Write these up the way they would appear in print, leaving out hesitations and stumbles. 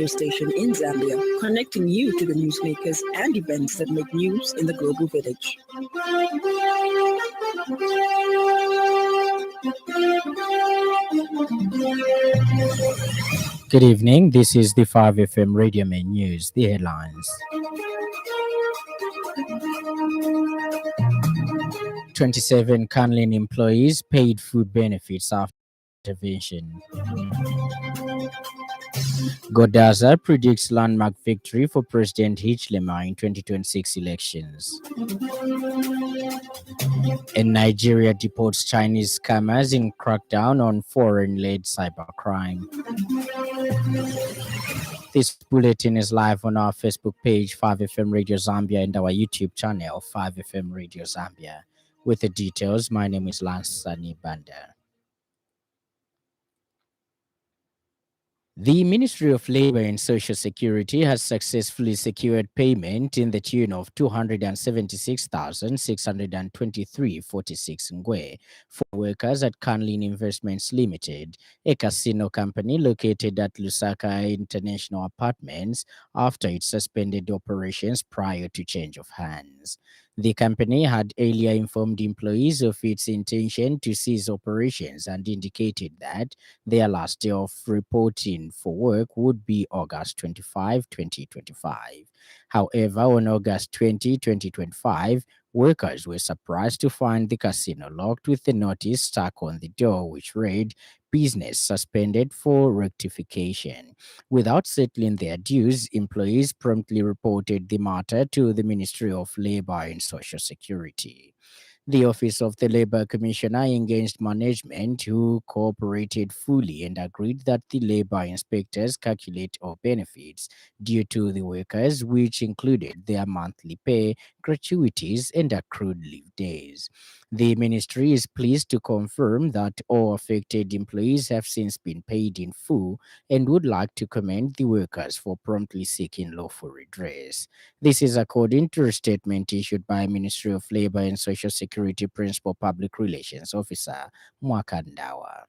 radio station in Zambia, connecting you to the newsmakers and events that make news in the global village. Good evening. This is the 5FM Radio Main News. The headlines. 27 Canlin employees paid food benefits after intervention. Godaza predicts landmark victory for President Hichilema in 2026 elections. And Nigeria deports Chinese scammers in crackdown on foreign-led cybercrime. This bulletin is live on our Facebook page, 5FM Radio Zambia, and our YouTube channel, 5FM Radio Zambia. With the details, my name is Lance Sannie. The Ministry of Labor and Social Security has successfully secured payment in the tune of 276,623.46 ngwe for workers at Canlin Investments Limited, a casino company located at Lusaka International Apartments, after it suspended operations prior to change of hands. The company had earlier informed employees of its intention to cease operations and indicated that their last day of reporting for work would be August 25, 2025. However, on August 20, 2025, workers were surprised to find the casino locked with a notice stuck on the door which read, "Business suspended for rectification." Without settling their dues, employees promptly reported the matter to the Ministry of Labor and Social Security. The Office of the Labor Commissioner engaged management, who cooperated fully and agreed that the labor inspectors calculate all benefits due to the workers, which included their monthly pay, gratuities, and accrued leave days. The ministry is pleased to confirm that all affected employees have since been paid in full and would like to commend the workers for promptly seeking lawful redress. This is according to a statement issued by Ministry of Labor and Social Security Principal Public Relations Officer Mwakandawa.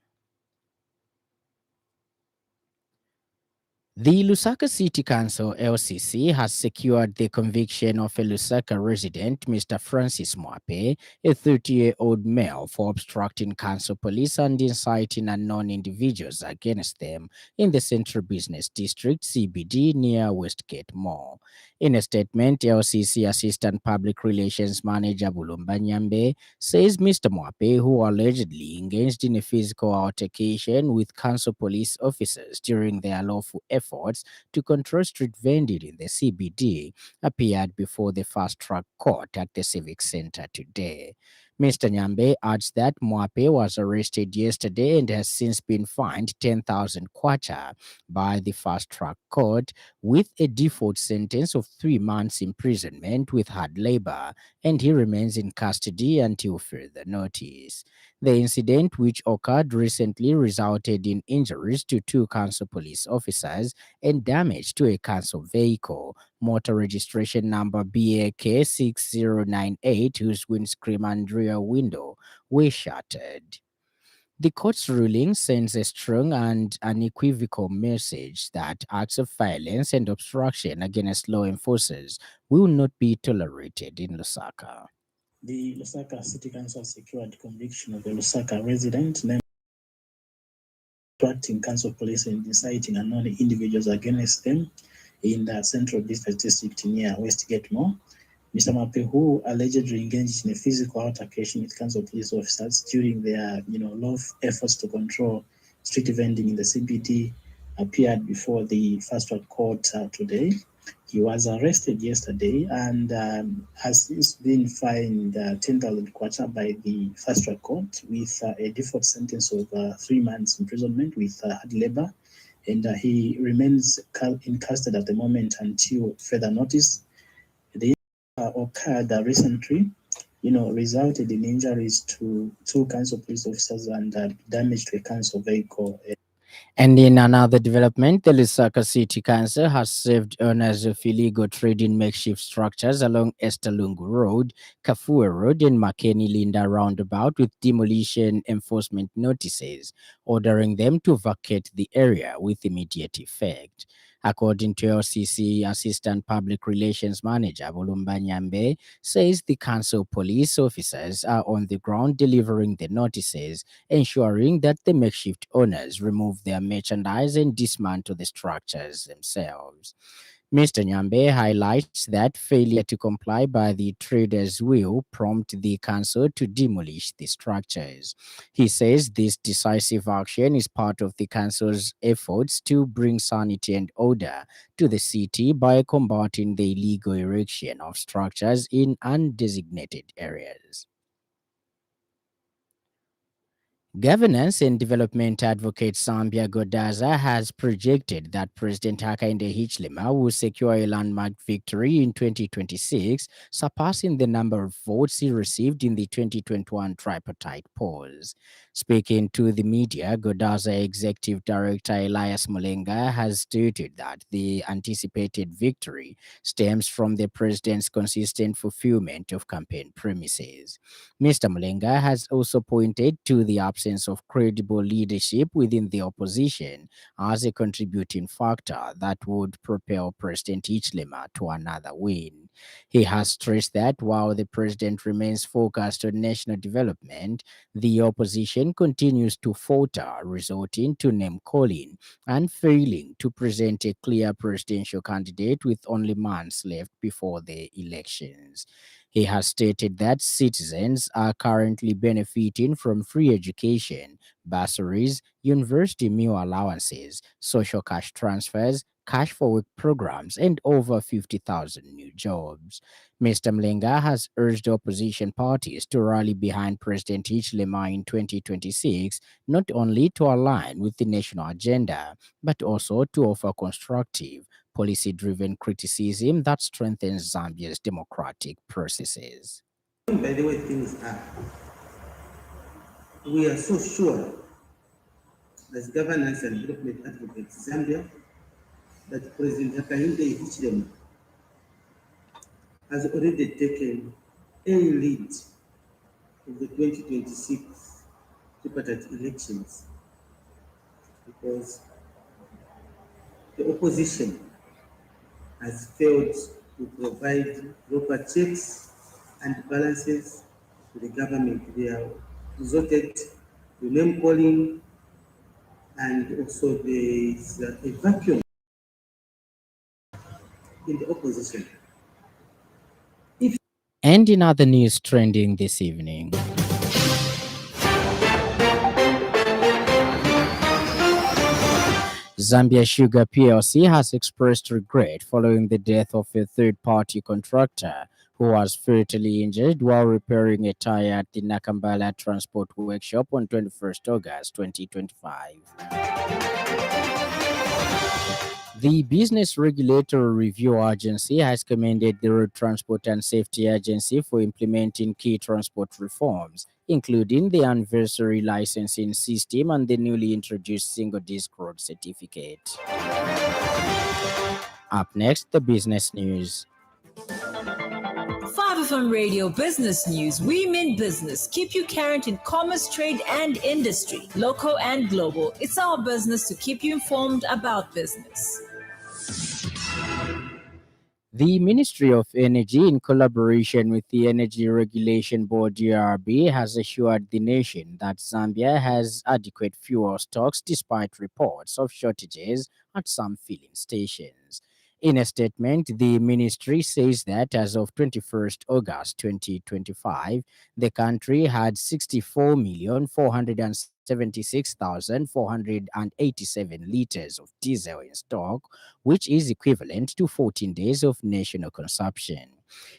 The Lusaka City Council, LCC, has secured the conviction of a Lusaka resident, Mr. Francis Mwape, a 30-year-old male, for obstructing council police and inciting unknown individuals against them in the Central Business District, CBD, near Westgate Mall. In a statement, LCC Assistant Public Relations Manager Bulumba Nyambe says Mr. Mwape, who allegedly engaged in a physical altercation with council police officers during their lawful efforts to control street vending in the CBD, appeared before the fast-track court at the Civic Center today. Mr. Nyambe adds that Mwape was arrested yesterday and has since been fined 10,000 kwacha by the fast-track court, with a default sentence of 3 months imprisonment with hard labor, and he remains in custody until further notice. The incident, which occurred recently, resulted in injuries to 2 council police officers and damage to a council vehicle, motor registration number BAK 6098, whose windscreen and rear window were shattered. The court's ruling sends a strong and unequivocal message that acts of violence and obstruction against law enforcers will not be tolerated in Lusaka. The Lusaka City Council secured conviction of a Lusaka resident named obstructing council police and inciting unknown individuals against them in the Central Business District near Westgate Mall. Mr. Mape, who allegedly engaged in a physical altercation with council police officers during their lawful efforts to control street vending in the CBD, appeared before the fast-track court today. He was arrested yesterday and has since been fined 10,000 kwacha by the fast-track court with a default sentence of 3 months imprisonment with hard labor, and he remains in custody at the moment until further notice. The occurred recently, resulted in injuries to 2 council police officers and damage to a council vehicle. And in another development, the Lusaka City Council has served owners of illegal trading makeshift structures along Estalungu Road, Kafue Road, and Makeni Linda roundabout with demolition enforcement notices, ordering them to vacate the area with immediate effect. According to LCC Assistant Public Relations Manager Bulumba Nyambe, says the council police officers are on the ground delivering the notices, ensuring that the makeshift owners remove their merchandise and dismantle the structures themselves. Mr. Nyambe highlights that failure to comply by the traders will prompt the council to demolish the structures. He says this decisive action is part of the council's efforts to bring sanity and order to the city by combating the illegal erection of structures in undesignated areas. Governance and Development Advocate Sambia Godaza has projected that President Hakainde Hichilema will secure a landmark victory in 2026, surpassing the number of votes he received in the 2021 tripartite polls. Speaking to the media, Godaza Executive Director Elias Mulenga has stated that the anticipated victory stems from the president's consistent fulfillment of campaign promises. Mr. Mulenga has also pointed to the absence of credible leadership within the opposition as a contributing factor that would propel President Hichilema to another win. He has stressed that while the president remains focused on national development, the opposition continues to falter, resulting to name calling and failing to present a clear presidential candidate with only months left before the elections. He has stated that citizens are currently benefiting from free education, bursaries, university meal allowances, social cash transfers, cash for work programs, and over 50,000 new jobs. Mr. Mlenga has urged opposition parties to rally behind President Hichilema in 2026, not only to align with the national agenda, but also to offer constructive, policy-driven criticism that strengthens Zambia's democratic processes. By the way things are, we are so sure as governance and development advocates Zambia that President Hakainde Hichilema has already taken a lead of the 2026 tripartite elections because the opposition has failed to provide proper checks and balances to the government. They have resorted to name calling, and also there is a vacuum in the opposition. And in other news trending this evening, Zambia Sugar PLC has expressed regret following the death of a third-party contractor who was fatally injured while repairing a tire at the Nakambala Transport Workshop on 21st August 2025. The Business Regulatory Review Agency has commended the Road Transport and Safety Agency for implementing key transport reforms, including the anniversary licensing system and the newly introduced single disc road certificate. Up next, the business news. 5FM Radio Business News. We mean business. Keep you current in commerce, trade, and industry, local and global. It's our business to keep you informed about business. The Ministry of Energy, in collaboration with the Energy Regulation Board (ERB), has assured the nation that Zambia has adequate fuel stocks despite reports of shortages at some filling stations. In a statement, the ministry says that as of 21st August 2025, the country had 64,476,487 liters of diesel in stock, which is equivalent to 14 days of national consumption.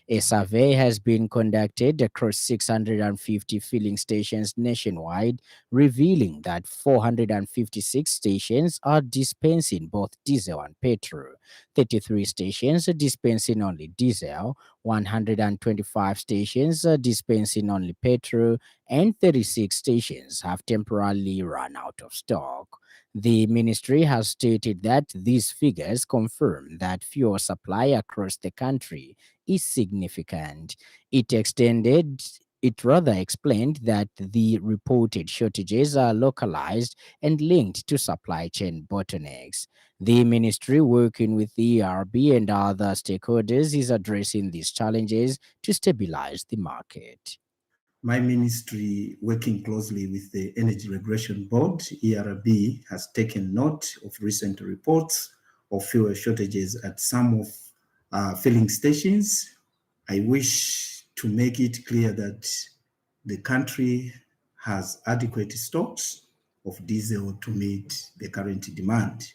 A survey has been conducted across 650 filling stations nationwide, revealing that 456 stations are dispensing both diesel and petrol, 33 stations are dispensing only diesel, 125 stations are dispensing only petrol, and 36 stations have temporarily run out of stock. The ministry has stated that these figures confirm that fuel supply across the country is significant. It extended It rather explained that the reported shortages are localized and linked to supply chain bottlenecks. The ministry, working with the ERB and other stakeholders, is addressing these challenges to stabilize the market. My ministry, working closely with the Energy Regulation Board, ERB, has taken note of recent reports of fuel shortages at some of filling stations. I wish to make it clear that the country has adequate stocks of diesel to meet the current demand.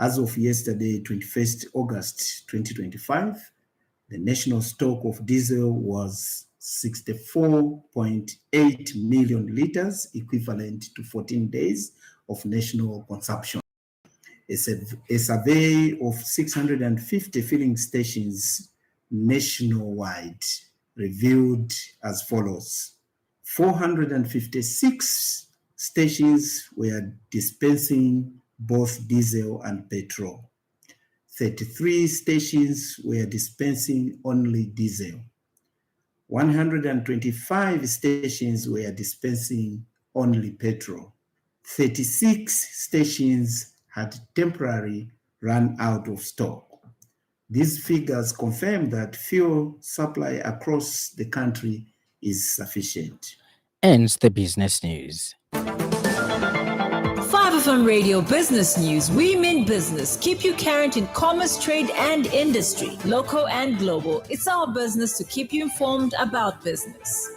As of yesterday, 21st August 2025, the national stock of diesel was 64.8 million liters, equivalent to 14 days of national consumption. A survey of 650 filling stations nationwide revealed as follows: 456 stations were dispensing both diesel and petrol. 33 stations were dispensing only diesel. 125 stations were dispensing only petrol. 36 stations had temporarily run out of stock. These figures confirm that fuel supply across the country is sufficient. Ends the business news. 5FM Radio Business News. We mean business. Keep you current in commerce, trade, and industry, local and global. It's our business to keep you informed about business.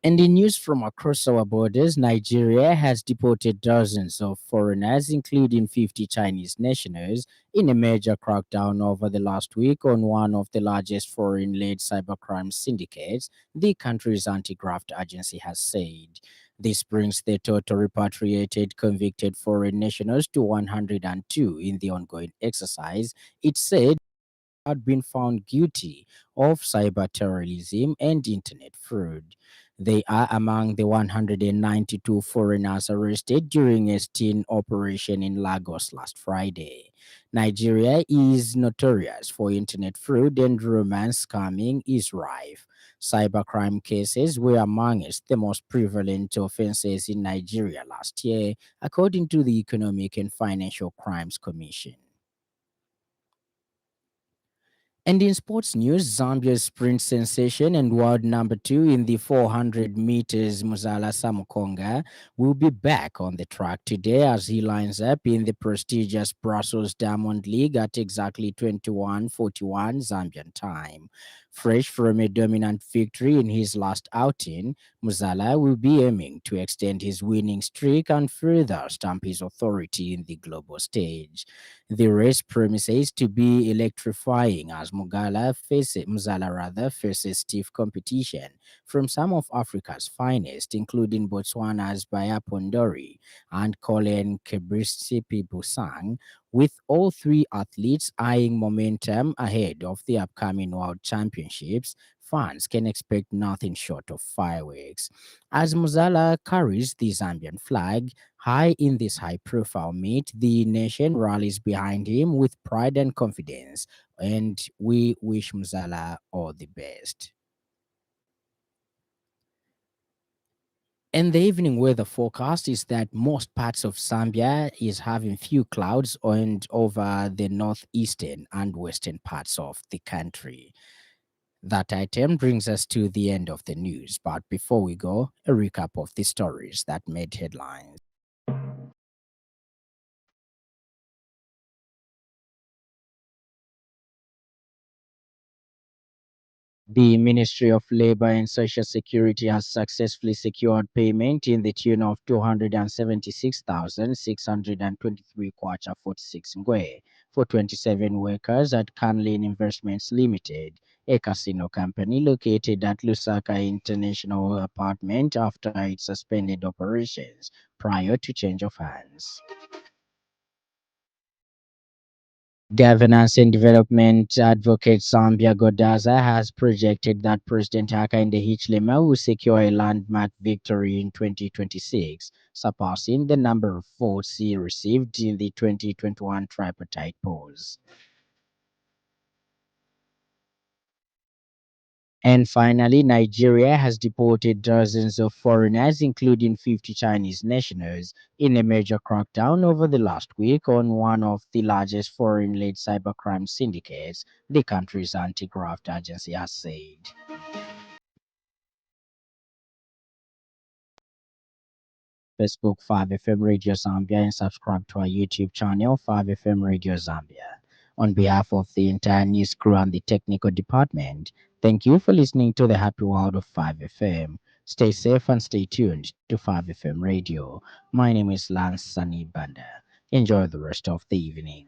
And in news from across our borders, Nigeria has deported dozens of foreigners, including 50 Chinese nationals, in a major crackdown over the last week on one of the largest foreign-led cybercrime syndicates, the country's anti-graft agency has said. This brings the total repatriated convicted foreign nationals to 102 in the ongoing exercise. It said had been found guilty of cyber terrorism and internet fraud. They are among the 192 foreigners arrested during a sting operation in Lagos last Friday. Nigeria is notorious for internet fraud, and romance scamming is rife. Cybercrime cases were amongst the most prevalent offenses in Nigeria last year, according to the Economic and Financial Crimes Commission. And in sports news, Zambia's sprint sensation and world number 2 in the 400 meters, Muzala Samukonga, will be back on the track today as he lines up in the prestigious Brussels Diamond League at exactly 21:41 Zambian time. Fresh from a dominant victory in his last outing, Muzala will be aiming to extend his winning streak and further stamp his authority in the global stage. The race promises to be electrifying as Muzala faces stiff competition from some of Africa's finest, including Botswana's Baya Pondori and Colin Kebrisipi Busang, with all three athletes eyeing momentum ahead of the upcoming World Championships. Fans can expect nothing short of fireworks. As Muzala carries the Zambian flag high in this high-profile meet, the nation rallies behind him with pride and confidence, and we wish Muzala all the best. And the evening weather forecast is that most parts of Zambia is having few clouds and over the northeastern and western parts of the country. That item brings us to the end of the news. But before we go, a recap of the stories that made headlines. The Ministry of Labor and Social Security has successfully secured payment in the tune of 276,623 kwacha 46 ngwe for 27 workers at Canlin Investments Limited, a casino company located at Lusaka International Apartment after it suspended operations prior to change of hands. Governance and Development Advocate Zambia Godaza has projected that President Hakainde Hichilema will secure a landmark victory in 2026, surpassing the number of votes he received in the 2021 tripartite polls. And finally, Nigeria has deported dozens of foreigners, including 50 Chinese nationals, in a major crackdown over the last week on one of the largest foreign led cybercrime syndicates, the country's anti graft agency has said. Facebook 5FM Radio Zambia and subscribe to our YouTube channel 5FM Radio Zambia. On behalf of the entire news crew and the technical department, thank you for listening to the happy world of 5FM. Stay safe and stay tuned to 5FM Radio. My name is Lance Sannie Banda. Enjoy the rest of the evening.